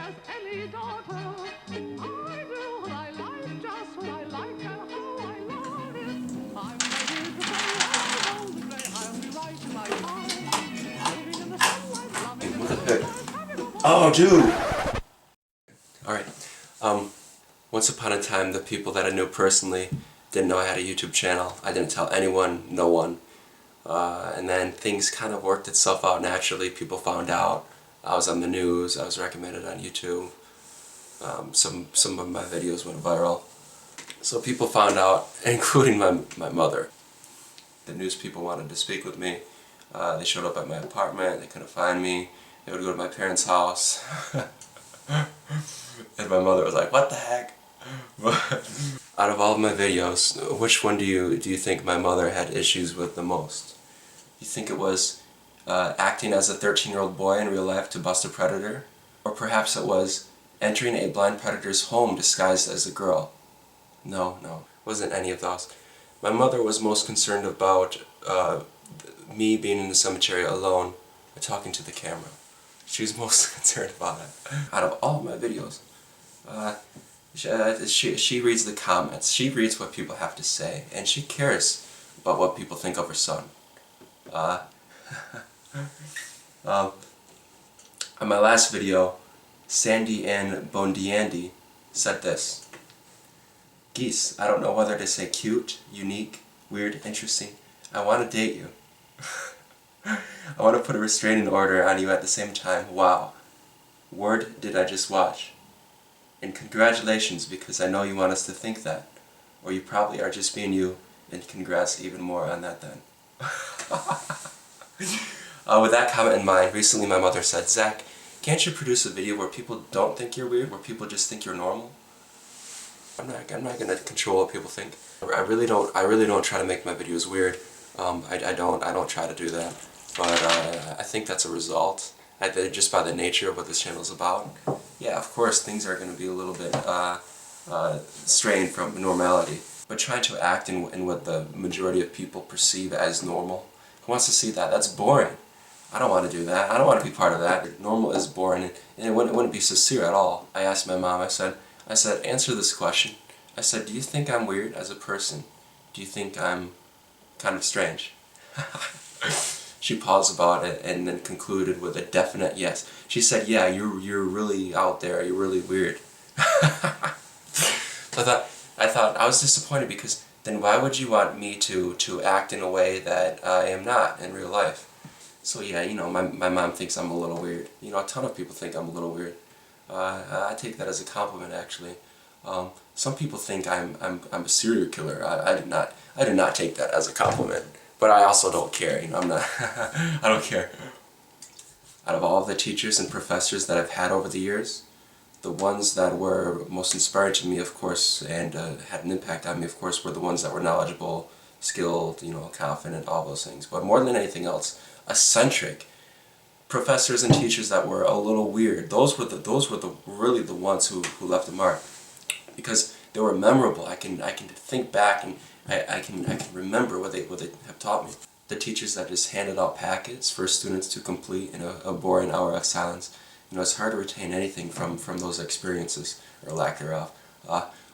as any daughter. I do what I like, just what I like, and how I love it. I'm ready to play all the day. I'll be right in my car, living in the sunlight, loving in the moonlight, having a ball. Oh, dude! Alright, once upon a time, the people that I knew personally didn't know I had a YouTube channel. I didn't tell anyone, no one. And then things kind of worked itself out naturally. People found out. I was on the news. I was recommended on YouTube. Some of my videos went viral. So people found out, including my mother. The news people wanted to speak with me. They showed up at my apartment. They couldn't find me. They would go to my parents' house. And my mother was like, "What the heck?" Out of all of my videos, which one do you think my mother had issues with the most? You think it was acting as a 13-year-old boy in real life to bust a predator? Or perhaps it was entering a blind predator's home disguised as a girl? No, it wasn't any of those. My mother was most concerned about me being in the cemetery alone and talking to the camera. She was most concerned about it. Out of all of my videos, she reads the comments. She reads what people have to say, and she cares about what people think of her son. On my last video, Sandy and Bondiandy said this: "Geese, I don't know whether to say cute, unique, weird, interesting. I want to date you. I want to put a restraining order on you at the same time. Wow. Word did I just watch. And congratulations, because I know you want us to think that. Or you probably are just being you, and congrats even more on that then." With that comment in mind, recently my mother said, "Zach, can't you produce a video where people don't think you're weird, where people just think you're normal?" I'm not gonna control what people think. I really don't try to make my videos weird. I don't try to do that. But I think that's a result. Just by the nature of what this channel is about. Yeah, of course things are going to be a little bit strained from normality. But trying to act in what the majority of people perceive as normal, who wants to see that? That's boring. I don't want to do that. I don't want to be part of that. Normal is boring, and it wouldn't be sincere at all. I asked my mom, I said, "Answer this question." I said, "Do you think I'm weird as a person? Do you think I'm kind of strange?" She paused about it and then concluded with a definite yes. She said, "Yeah, you're really out there. You're really weird." So I was disappointed, because then why would you want me to act in a way that I am not in real life? So yeah, my mom thinks I'm a little weird. A ton of people think I'm a little weird. I take that as a compliment, actually. Some people think I'm a serial killer. I do not take that as a compliment. But I also don't care, I'm not, I don't care. Out of all of the teachers and professors that I've had over the years, the ones that were most inspiring to me, of course, and had an impact on me, of course, were the ones that were knowledgeable, skilled, confident, all those things. But more than anything else, eccentric professors and teachers that were a little weird. Those were really the ones who left a mark, because they were memorable. I can think back and I can remember what they have taught me. The teachers that just handed out packets for students to complete in a boring hour of silence. It's hard to retain anything from those experiences, or lack thereof.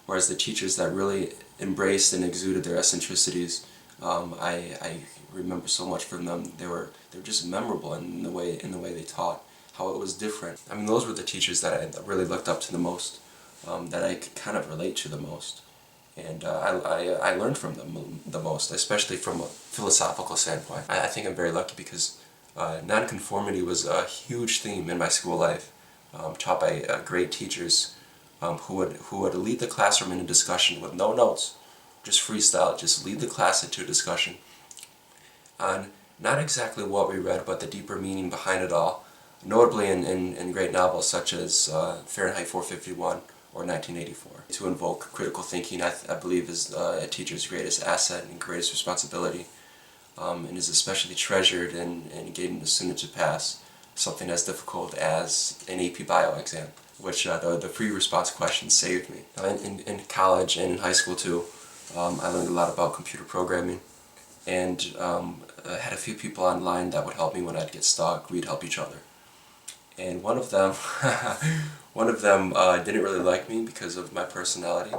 Whereas the teachers that really embraced and exuded their eccentricities, I remember so much from them. They were just memorable in the way they taught, how it was different. I mean, those were the teachers that I really looked up to the most, that I could kind of relate to the most. And I learned from them the most, especially from a philosophical standpoint. I think I'm very lucky, because nonconformity was a huge theme in my school life, taught by great teachers who would lead the classroom in a discussion with no notes, just freestyle, just lead the class into a discussion on not exactly what we read, but the deeper meaning behind it all, notably in great novels such as Fahrenheit 451 or 1984. To invoke critical thinking, I believe, is a teacher's greatest asset and greatest responsibility, and is especially treasured in getting the student to pass something as difficult as an AP Bio exam, which the free response question saved me. In college and in high school too, I learned a lot about computer programming, and had a few people online that would help me when I'd get stuck. We'd help each other. And one of them One of them didn't really like me because of my personality,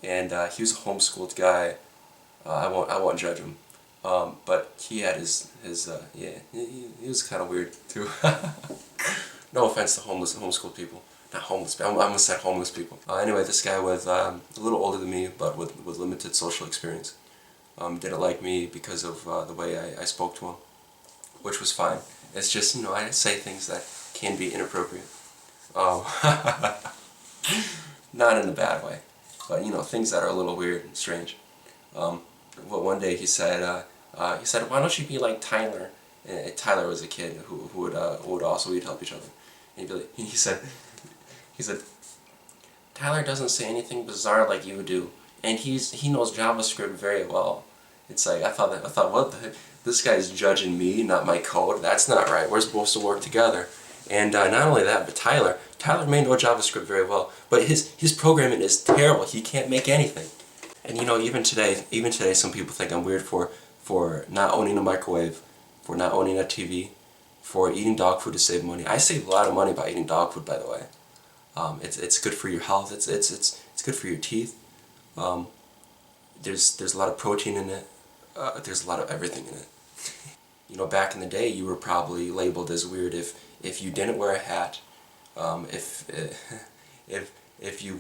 and he was a homeschooled guy. I won't judge him, but he had his yeah, he was kind of weird too. No offense to homeschooled people, not homeless. I almost said homeless people. Anyway, this guy was a little older than me, but with limited social experience. Didn't like me because of the way I spoke to him, which was fine. It's just, you know, I say things that can be inappropriate. Not in a bad way, but you know, things that are a little weird and strange. Well, one day he said, "Why don't you be like Tyler?" And Tyler was a kid who would also we'd help each other. And he said, "Tyler doesn't say anything bizarre like you do, and he knows JavaScript very well." It's like I thought, what the heck? This guy's judging me, not my code. That's not right. We're supposed to work together. And not only that, but Tyler may know JavaScript very well, but his programming is terrible. He can't make anything. And you know, even today, some people think I'm weird for not owning a microwave, for not owning a TV, for eating dog food to save money. I save a lot of money by eating dog food, by the way. It's good for your health. It's good for your teeth. There's a lot of protein in it. There's a lot of everything in it. You know, back in the day, you were probably labeled as weird if you didn't wear a hat, if you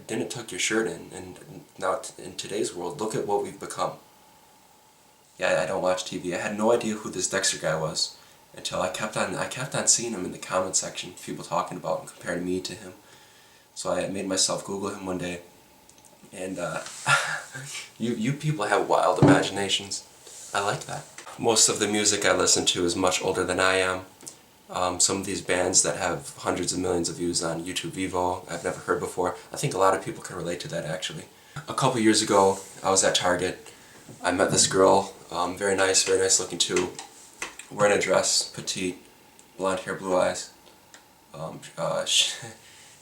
didn't tuck your shirt in. And now in today's world, look at what we've become. Yeah, I don't watch TV. I had no idea who this Dexter guy was until I kept on seeing him in the comment section, people talking about him, comparing me to him. So I made myself Google him one day, and you people have wild imaginations. I like that. Most of the music I listen to is much older than I am. Some of these bands that have hundreds of millions of views on YouTube Vivo, I've never heard before. I think a lot of people can relate to that, actually. A couple years ago, I was at Target. I met this girl, very nice looking too, wearing a dress, petite, blonde hair, blue eyes.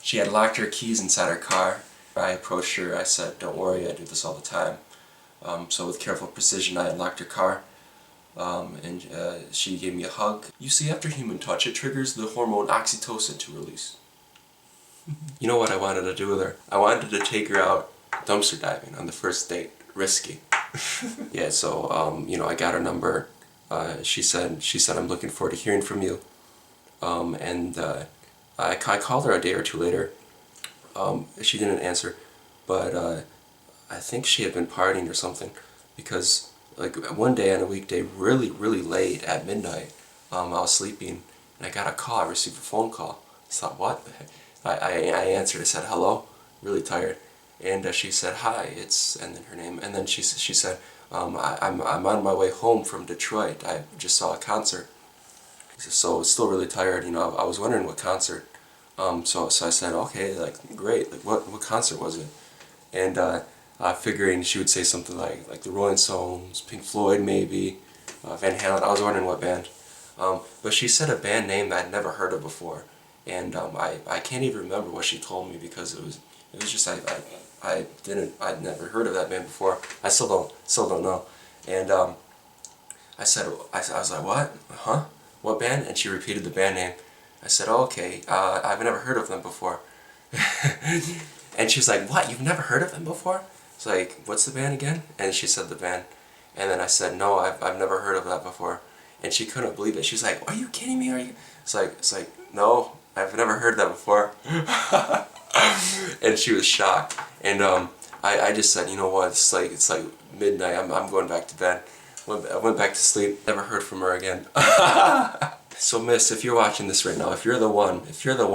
She had locked her keys inside her car. I approached her, I said, "Don't worry, I do this all the time." So with careful precision, I unlocked her car. And she gave me a hug. You see, after human touch, it triggers the hormone oxytocin to release. You know what I wanted to do with her? I wanted to take her out dumpster diving on the first date. Risky. Yeah, so, you know, I got her number. She said, "I'm looking forward to hearing from you." And I called her a day or two later. She didn't answer, but I think she had been partying or something, because like one day on a weekday, really late at midnight, I was sleeping and I got a call. I received a phone call. I thought, what the heck? I answered. I said, "Hello," really tired, and she said, "Hi, it's," and then her name, and then she said, I'm on my way home from Detroit. I just saw a concert." So I was still really tired. You know, I was wondering what concert. So I said, "Okay, like great. Like what concert was it?" And figuring she would say something like the Rolling Stones, Pink Floyd maybe, Van Halen. I was wondering what band. But she said a band name that I'd never heard of before, and I can't even remember what she told me, because it was just I'd never heard of that band before. I still don't know. And I was like, "What? Huh? What band?" And she repeated the band name. I said, "Oh, okay, I've never heard of them before." And she was like, "What? You've never heard of them before?" It's like, "What's the band again?" And she said the band. And then I said, "No, I've never heard of that before." And she couldn't believe it. She was like, "Are you kidding me? Are you?" It's like, "No, I've never heard that before." And she was shocked. And I just said, "You know what? It's like midnight. I'm going back to bed." I went back to sleep. Never heard from her again. So, miss, if you're watching this right now, if you're the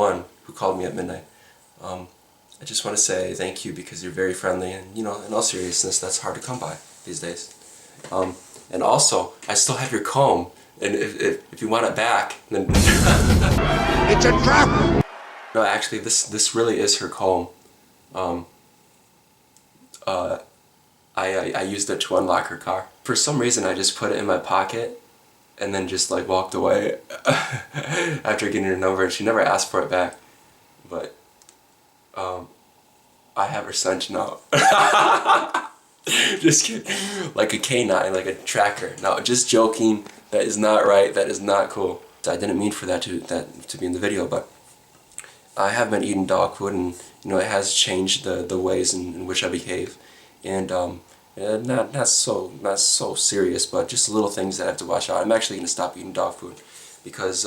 one who called me at midnight, I just want to say thank you, because you're very friendly, and you know, in all seriousness, that's hard to come by these days. And also, I still have your comb, and if you want it back, then It's a trap! No, actually, this really is her comb. I used it to unlock her car. For some reason, I just put it in my pocket, and then just like walked away after getting her number, and she never asked for it back. But I have her scent now. Just kidding. Like a canine, like a tracker. No, just joking. That is not right. That is not cool. I didn't mean for that to be in the video, but I have been eating dog food, and it has changed the ways in which I behave, and not so serious, but just little things that I have to watch out. I'm actually going to stop eating dog food because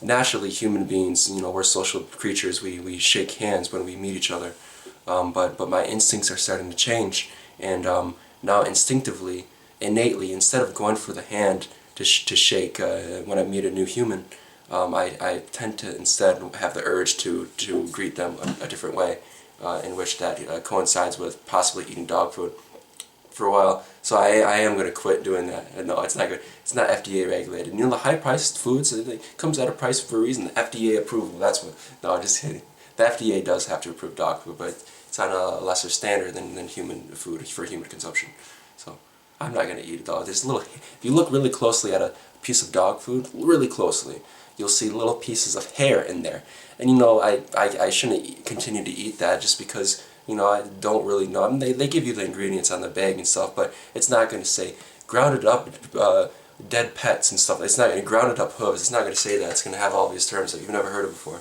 naturally human beings, we're social creatures. We shake hands when we meet each other, but my instincts are starting to change, and now instinctively, innately, instead of going for the hand to shake when I meet a new human, I tend to instead have the urge to greet them a different way, in which that coincides with possibly eating dog food for a while. So I am going to quit doing that. No, it's not good. It's not FDA regulated. The high-priced foods, it comes at a price for a reason. The FDA approval, that's what. No, just kidding. The FDA does have to approve dog food, but it's on a lesser standard than human food for human consumption. So I'm not going to eat it all. There's little. If you look really closely at a piece of dog food, really closely, you'll see little pieces of hair in there. And I shouldn't continue to eat that just because I don't really know. I mean, they give you the ingredients on the bag and stuff, but it's not going to say grounded up dead pets and stuff. It's not going to grounded up hooves. It's not going to say that. It's going to have all these terms that you've never heard of before.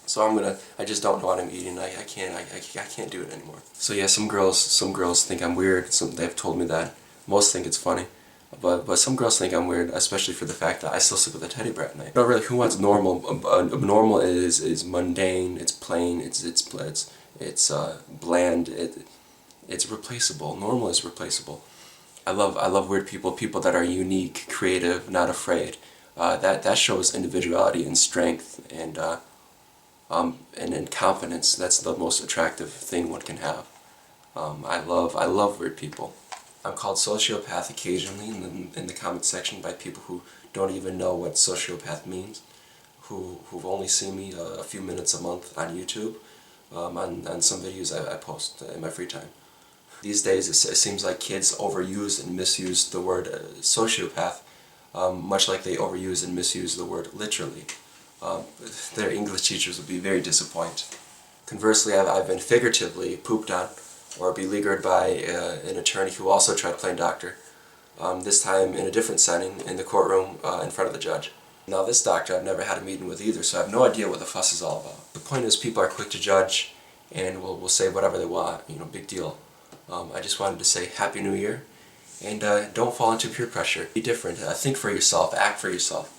So I just don't know what I'm eating. I can't do it anymore. So yeah, some girls think I'm weird. They've told me that. Most think it's funny. But some girls think I'm weird, especially for the fact that I still sleep with a teddy bear at night. No, really, who wants normal? Normal is mundane. It's plain. It's bland. It's replaceable. Normal is replaceable. I love weird people. People that are unique, creative, not afraid. That shows individuality and strength and confidence. That's the most attractive thing one can have. I love weird people. I'm called sociopath occasionally in the comment section by people who don't even know what sociopath means, who've only seen me a few minutes a month on YouTube, on some videos I post in my free time. These days it seems like kids overuse and misuse the word sociopath, much like they overuse and misuse the word literally. Their English teachers would be very disappointed. Conversely, I've been figuratively pooped on or beleaguered by an attorney who also tried playing doctor, this time in a different setting, in the courtroom in front of the judge. Now this doctor I've never had a meeting with either, so I have no idea what the fuss is all about. The point is, people are quick to judge and will say whatever they want, big deal. I just wanted to say Happy New Year, and don't fall into peer pressure. Be different, think for yourself, act for yourself.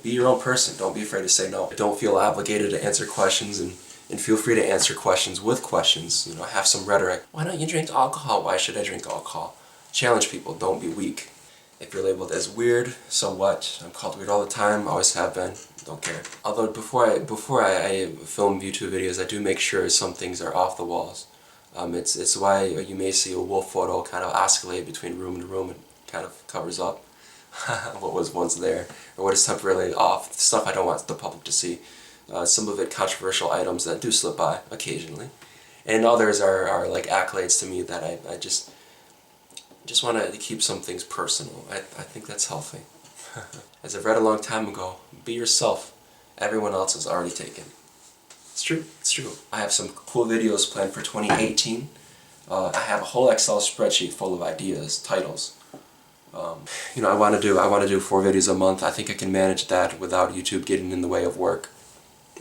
Be your own person, don't be afraid to say no. Don't feel obligated to answer questions, and feel free to answer questions with questions. Have some rhetoric. Why don't you drink alcohol? Why should I drink alcohol? Challenge people, don't be weak. If you're labeled as weird, so what? I'm called weird all the time, always have been, don't care. Although before I film YouTube videos, I do make sure some things are off the walls. It's why you may see a wolf photo kind of oscillate between room to room and kind of covers up what was once there, or what is temporarily off, stuff I don't want the public to see. Some of it controversial items that do slip by occasionally, and others are like accolades to me that I just want to keep some things personal. I think that's healthy. As I've read a long time ago, be yourself. Everyone else is already taken. It's true. It's true. I have some cool videos planned for 2018. I have a whole Excel spreadsheet full of ideas, titles. I want to do 4 videos a month. I think I can manage that without YouTube getting in the way of work.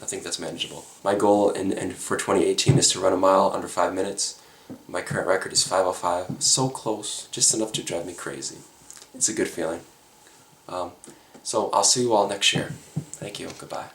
I think that's manageable. My goal for 2018 is to run a mile under 5 minutes. My current record is 5:05. So close, just enough to drive me crazy. It's a good feeling. So I'll see you all next year. Thank you. Goodbye.